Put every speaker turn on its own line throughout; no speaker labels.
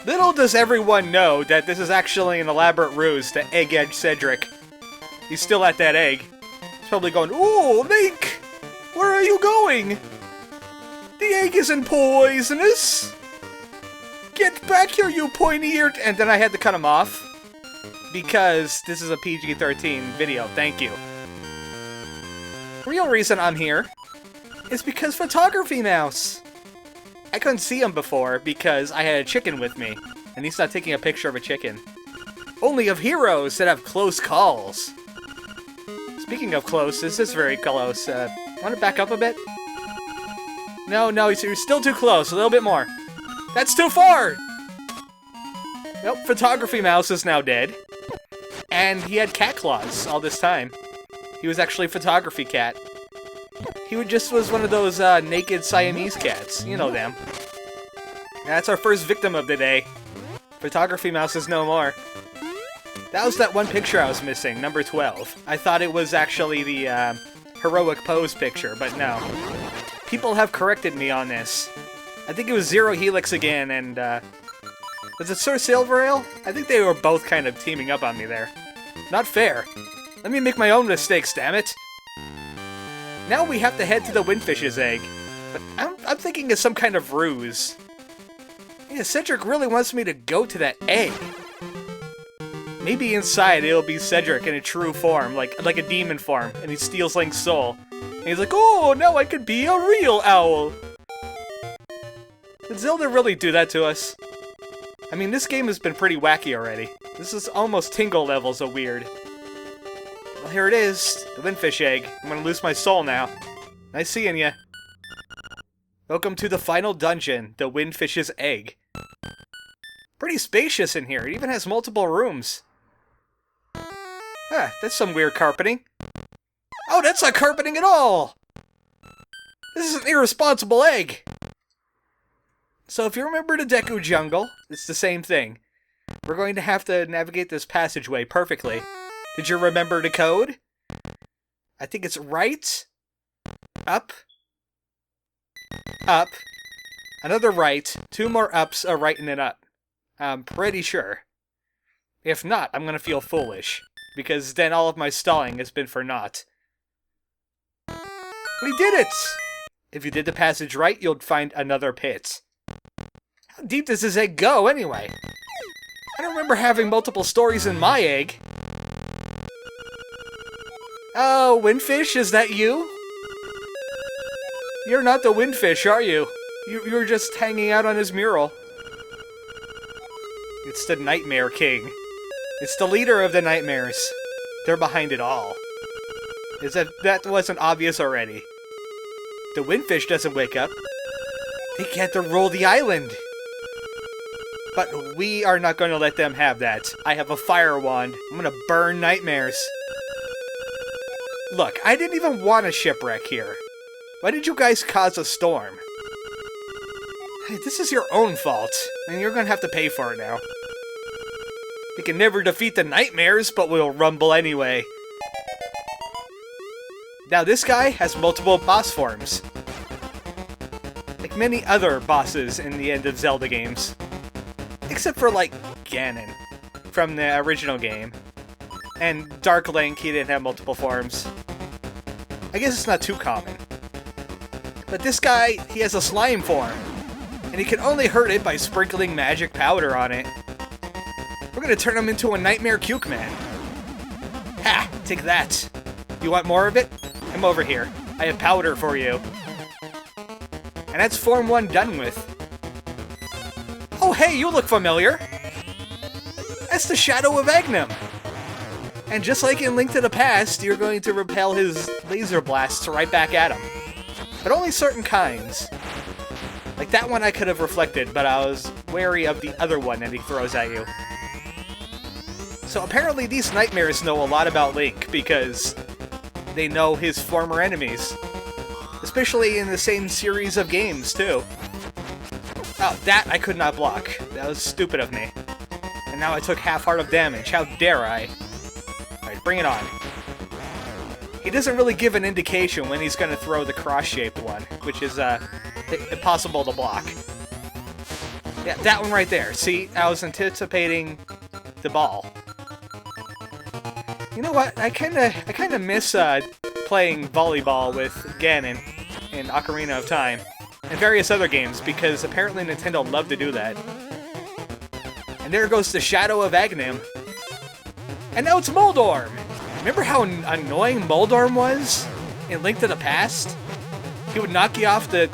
Little does everyone know that this is actually an elaborate ruse to egg-edge Cedric. He's still at that egg. He's probably going, "Ooh, Link! Where are you going? The egg isn't poisonous! Get back here, you pointy-eared..." And then I had to cut him off. Because this is a PG-13 video, thank you. Real reason I'm here is because Photography Mouse! I couldn't see him before because I had a chicken with me, and he's not taking a picture of a chicken. Only of heroes that have close calls. Speaking of close, this is very close. Want to back up a bit? No, you're still too close. A little bit more. That's too far! Nope, Photography Mouse is now dead. And he had cat claws all this time. He was actually Photography Cat. He just was one of those naked Siamese cats. You know them. That's our first victim of the day. Photography Mouse is no more. That was that one picture I was missing, number 12. I thought it was actually the heroic pose picture, but no. People have corrected me on this. I think it was Zero Helix again, and was it Sir Silverale? I think they were both kind of teaming up on me there. Not fair. Let me make my own mistakes, damn it. Now we have to head to the Windfish's egg. But I'm thinking it's some kind of ruse. Yeah, Cedric really wants me to go to that egg. Maybe inside it'll be Cedric in a true form, like a demon form, and he steals Link's soul. And he's like, "Oh, now I could be a real owl." Did Zelda really do that to us? I mean, this game has been pretty wacky already. This is almost Tingle levels of weird. Well, here it is, the Windfish egg. I'm gonna lose my soul now. Nice seeing ya. Welcome to the final dungeon, the Windfish's egg. Pretty spacious in here. It even has multiple rooms. Huh, that's some weird carpeting. Oh, that's not carpeting at all! This is an irresponsible egg! So if you remember the Deku Jungle, it's the same thing. We're going to have to navigate this passageway perfectly. Did you remember the code? I think it's right, up, up, another right, 2 more ups, a right and an up. I'm pretty sure. If not, I'm gonna feel foolish, because then all of my stalling has been for naught. We did it! If you did the passage right, you'll find another pit. How deep does this egg go, anyway? I don't remember having multiple stories in my egg. Oh, Windfish, is that you? You're not the Windfish, are you? You're just hanging out on his mural. It's the Nightmare King. It's the leader of the nightmares. They're behind it all. Is that wasn't obvious already? The Windfish doesn't wake up. They get to rule the island. But we are not going to let them have that. I have a fire wand. I'm going to burn nightmares. Look, I didn't even want a shipwreck here. Why did you guys cause a storm? Hey, this is your own fault, and you're going to have to pay for it now. We can never defeat the nightmares, but we'll rumble anyway. Now this guy has multiple boss forms. Like many other bosses in the end of Zelda games. Except for, like, Ganon from the original game. And Dark Link, he didn't have multiple forms. I guess it's not too common. But this guy, he has a slime form. And he can only hurt it by sprinkling magic powder on it. We're gonna turn him into a Nightmare Cuke Man. Ha! Take that! You want more of it? Come over here. I have powder for you. And that's Form 1 done with. Oh hey, you look familiar! That's the Shadow of Agnum! And just like in Link to the Past, you're going to repel his laser blasts right back at him. But only certain kinds. Like that one I could have reflected, but I was wary of the other one that he throws at you. So apparently these nightmares know a lot about Link, because they know his former enemies. Especially in the same series of games, too. Oh, that I could not block. That was stupid of me. And now I took half heart of damage. How dare I? Alright, bring it on. He doesn't really give an indication when he's going to throw the cross-shaped one, which is impossible to block. Yeah, that one right there. See, I was anticipating the ball. You know what? I kinda miss playing volleyball with Ganon in Ocarina of Time and various other games because apparently Nintendo loved to do that. And there goes the Shadow of Aghanim. And now it's Moldorm! Remember how annoying Moldorm was in Link to the Past? He would knock you off the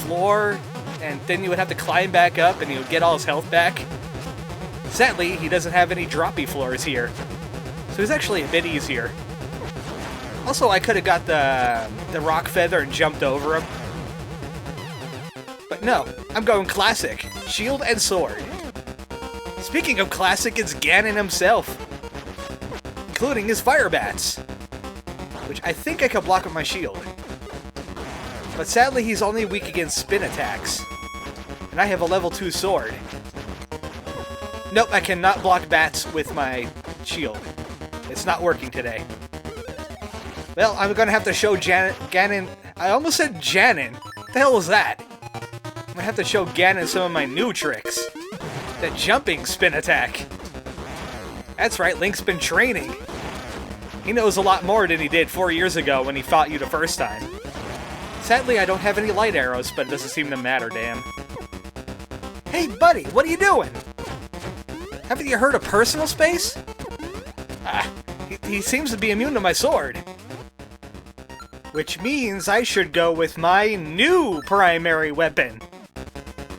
floor, and then you would have to climb back up, and he would get all his health back. Sadly, he doesn't have any droppy floors here, so it's actually a bit easier. Also, I could have got the rock feather and jumped over him. But no, I'm going classic. Shield and sword. Speaking of classic, it's Ganon himself, including his fire bats, which I think I could block with my shield. But sadly, he's only weak against spin attacks, and I have a level 2 sword. Nope, I cannot block bats with my shield. It's not working today. Well, I'm gonna have to show Ganon. I almost said Janon. What the hell was that? I'm gonna have to show Ganon some of my new tricks. That jumping spin attack. That's right, Link's been training. He knows a lot more than he did 4 years ago when he fought you the first time. Sadly, I don't have any light arrows, but it doesn't seem to matter, damn. Hey, buddy, what are you doing? Haven't you heard of personal space? He seems to be immune to my sword. Which means I should go with my new primary weapon.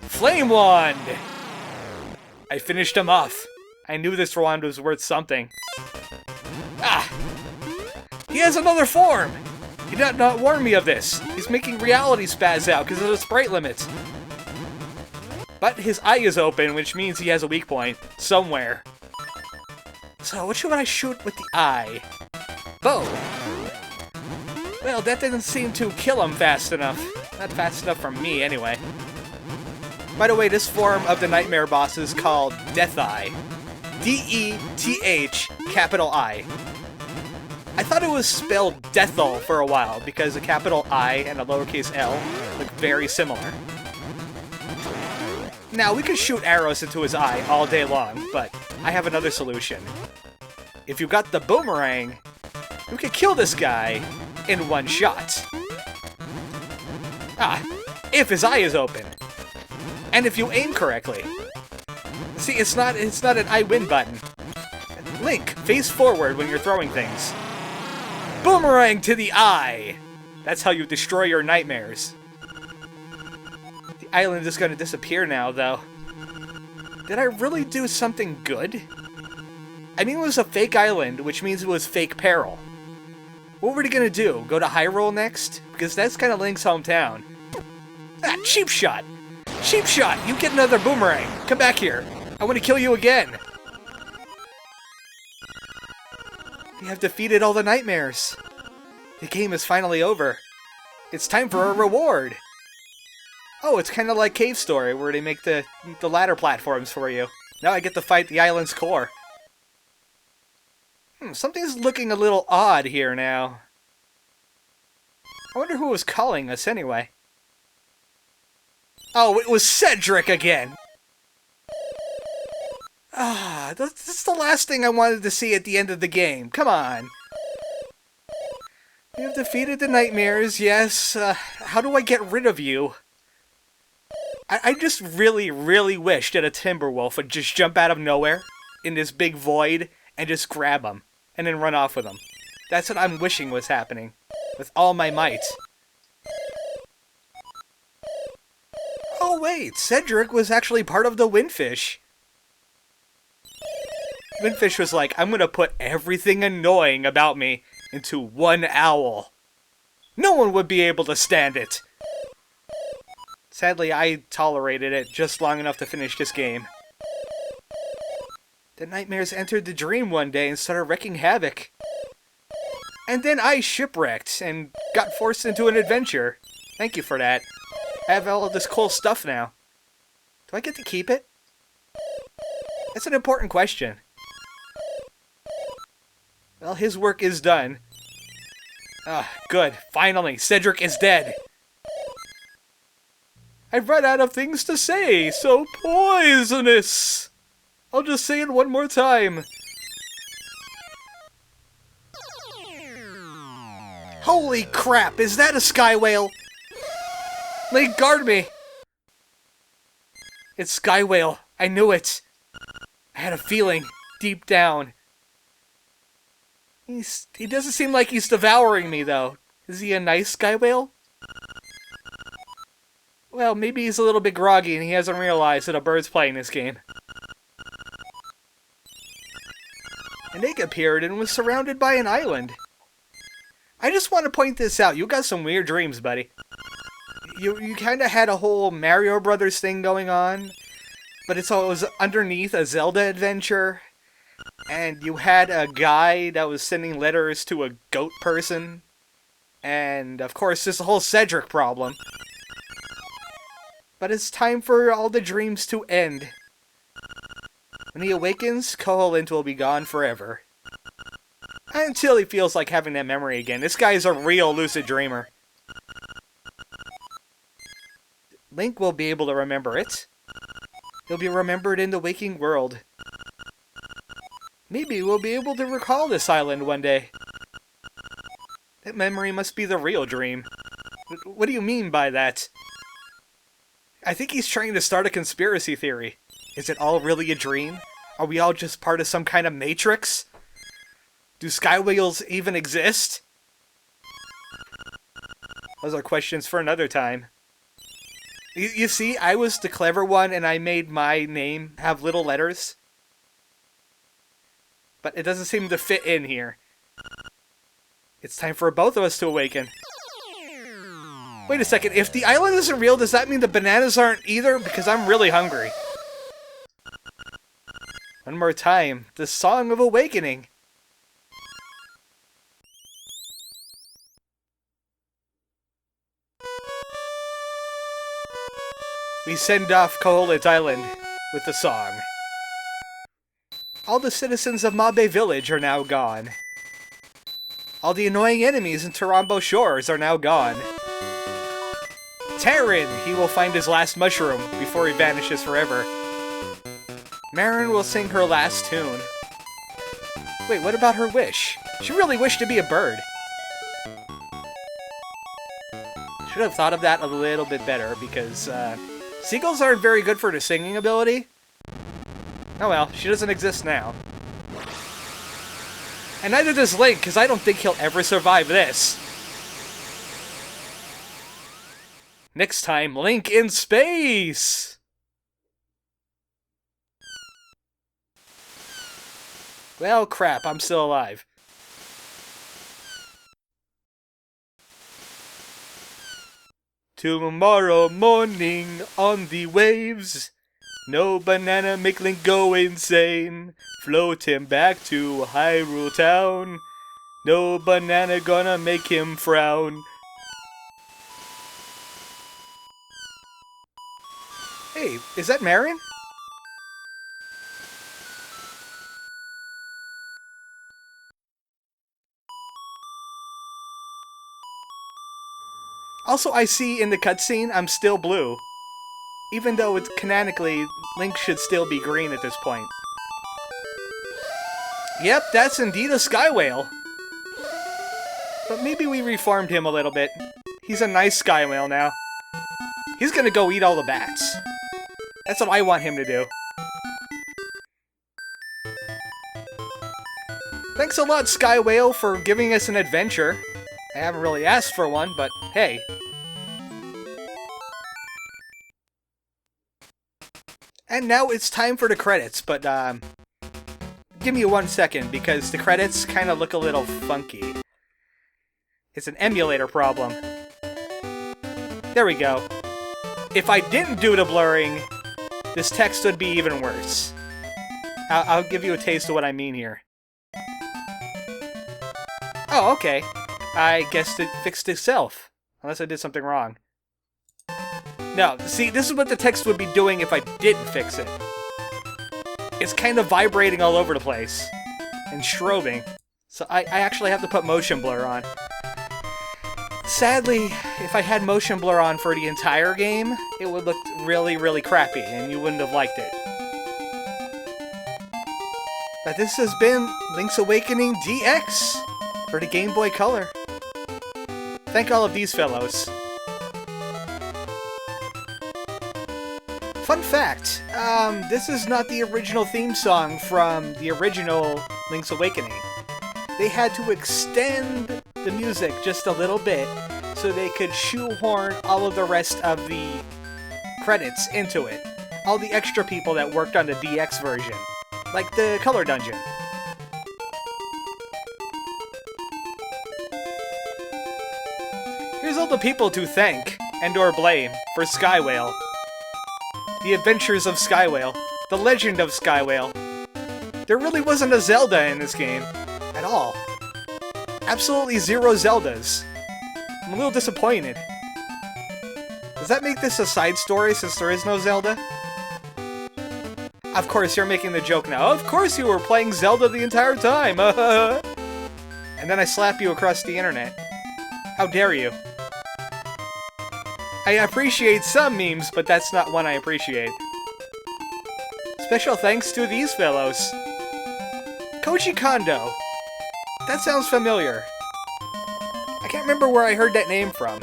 Flame Wand! I finished him off. I knew this wand was worth something. He has another form! He did not warn me of this. He's making reality spaz out because of the sprite limits. But his eye is open, which means he has a weak point somewhere. So what should I shoot with the eye? Bow. Well, that didn't seem to kill him fast enough. Not fast enough for me, anyway. By the way, this form of the Nightmare boss is called Death Eye. D-E-T-H, capital I. I thought it was spelled Deathel for a while, because a capital I and a lowercase l look very similar. Now, we could shoot arrows into his eye all day long, but I have another solution. If you got the boomerang, we could kill this guy in one shot. If his eye is open. And if you aim correctly. See, it's not an I win button. Link, face forward when you're throwing things. Boomerang to the eye! That's how you destroy your nightmares. The island is gonna disappear now, though. Did I really do something good? I mean, it was a fake island, which means it was fake peril. What were they gonna do? Go to Hyrule next? Because that's kind of Link's hometown. Cheap shot! Cheap shot! You get another boomerang! Come back here! I want to kill you again! We have defeated all the nightmares. The game is finally over. It's time for a reward! Oh, it's kind of like Cave Story, where they make the ladder platforms for you. Now I get to fight the island's core. Something's looking a little odd here now. I wonder who was calling us anyway. Oh, it was Cedric again! That's the last thing I wanted to see at the end of the game. Come on. You have defeated the nightmares, yes. How do I get rid of you? I just really, really wish that a Timberwolf would just jump out of nowhere in this big void and just grab him and then run off with him. That's what I'm wishing was happening with all my might. Oh wait, Cedric was actually part of the Windfish. Windfish was like, I'm gonna put everything annoying about me into one owl. No one would be able to stand it. Sadly, I tolerated it just long enough to finish this game. The nightmares entered the dream one day and started wreaking havoc. And then I shipwrecked and got forced into an adventure. Thank you for that. I have all of this cool stuff now. Do I get to keep it? That's an important question. Well, his work is done. Good. Finally, Cedric is dead. I've run out of things to say, so poisonous! I'll just say it one more time. Holy crap, is that a sky whale? Link, guard me! It's Sky Whale. I knew it. I had a feeling, deep down. He doesn't seem like he's devouring me, though. Is he a nice Sky Whale? Well, maybe he's a little bit groggy and he hasn't realized that a bird's playing this game. And Nick appeared and was surrounded by an island. I just want to point this out. You got some weird dreams, buddy. You kind of had a whole Mario Brothers thing going on, but it was underneath a Zelda adventure, and you had a guy that was sending letters to a goat person, and of course there's the whole Cedric problem. But it's time for all the dreams to end. When he awakens, Koholint will be gone forever. Until he feels like having that memory again. This guy is a real lucid dreamer. Link will be able to remember it. He'll be remembered in the waking world. Maybe we'll be able to recall this island one day. That memory must be the real dream. What do you mean by that? I think he's trying to start a conspiracy theory. Is it all really a dream? Are we all just part of some kind of matrix? Do sky whales even exist? Those are questions for another time. You see, I was the clever one and I made my name have little letters. But it doesn't seem to fit in here. It's time for both of us to awaken. Wait a second, if the island isn't real, does that mean the bananas aren't either? Because I'm really hungry. One more time, the Song of Awakening. We send off Koholint Island with the song. All the citizens of Mabe Village are now gone. All the annoying enemies in Tarambo Shores are now gone. Terran, he will find his last mushroom before he vanishes forever. Marin will sing her last tune. Wait, what about her wish? She really wished to be a bird. Should have thought of that a little bit better because, seagulls aren't very good for their singing ability. Oh well, she doesn't exist now. And neither does Link, because I don't think he'll ever survive this. Next time, Link in space! Well, crap, I'm still alive. Tomorrow morning on the waves, no banana make Link go insane. Float him back to Hyrule Town. No banana gonna make him frown. Hey, is that Marin? Also, I see in the cutscene, I'm still blue. Even though it's canonically, Link should still be green at this point. Yep, that's indeed a sky whale. But maybe we reformed him a little bit. He's a nice sky whale now. He's gonna go eat all the bats. That's what I want him to do. Thanks a lot, Sky Whale, for giving us an adventure. I haven't really asked for one, but hey. And now it's time for the credits, but give me 1 second, because the credits kind of look a little funky. It's an emulator problem. There we go. If I didn't do the blurring, this text would be even worse. I'll give you a taste of what I mean here. Oh, okay. I guess it fixed itself. Unless I did something wrong. No, see, this is what the text would be doing if I didn't fix it. It's kind of vibrating all over the place. And strobing. So I actually have to put motion blur on. Sadly, if I had motion blur on for the entire game, it would look really, really crappy, and you wouldn't have liked it. But this has been Link's Awakening DX for the Game Boy Color. Thank all of these fellows. Fun fact, this is not the original theme song from the original Link's Awakening. They had to extend the music just a little bit so they could shoehorn all of the rest of the credits into it. All the extra people that worked on the DX version, like the Color Dungeon. Here's all the people to thank and/or blame for Skywhale. The Adventures of Skywhale. The Legend of Skywhale. There really wasn't a Zelda in this game. At all. Absolutely zero Zeldas. I'm a little disappointed. Does that make this a side story since there is no Zelda? Of course, you're making the joke now. Of course you were playing Zelda the entire time! And then I slap you across the internet. How dare you? I appreciate some memes, but that's not one I appreciate. Special thanks to these fellows. Koji Kondo. That sounds familiar. I can't remember where I heard that name from.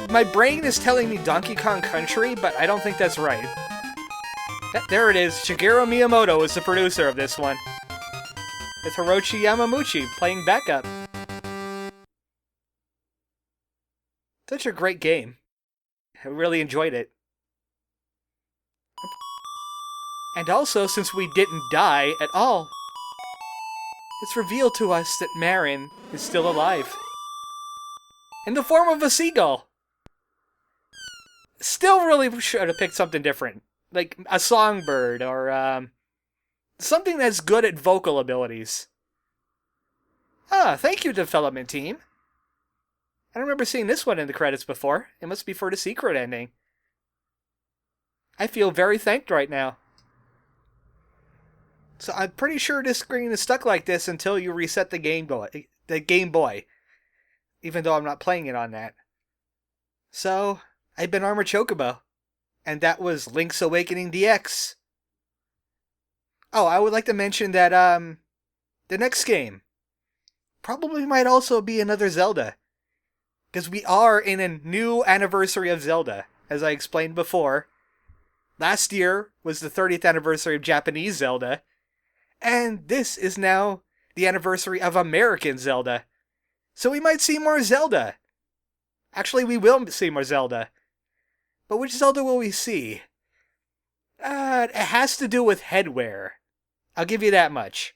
My brain is telling me Donkey Kong Country, but I don't think that's right. There it is. Shigeru Miyamoto is the producer of this one. It's Hiroshi Yamamuchi playing backup. Such a great game. I really enjoyed it. And also, since we didn't die at all, it's revealed to us that Marin is still alive. In the form of a seagull! Still really should have picked something different. Like a songbird, or something that's good at vocal abilities. Ah, thank you, development team. I don't remember seeing this one in the credits before. It must be for the secret ending. I feel very thanked right now. So I'm pretty sure this screen is stuck like this until you reset the Game Boy. Even though I'm not playing it on that. So, I've been ArmoredChocobo. And that was Link's Awakening DX. Oh, I would like to mention that, the next game probably might also be another Zelda. Because we are in a new anniversary of Zelda, as I explained before. Last year was the 30th anniversary of Japanese Zelda, and this is now the anniversary of American Zelda. So we might see more Zelda. Actually, we will see more Zelda. But which Zelda will we see? It has to do with headwear. I'll give you that much.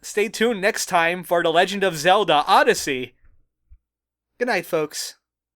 Stay tuned next time for The Legend of Zelda Odyssey. Good night, folks.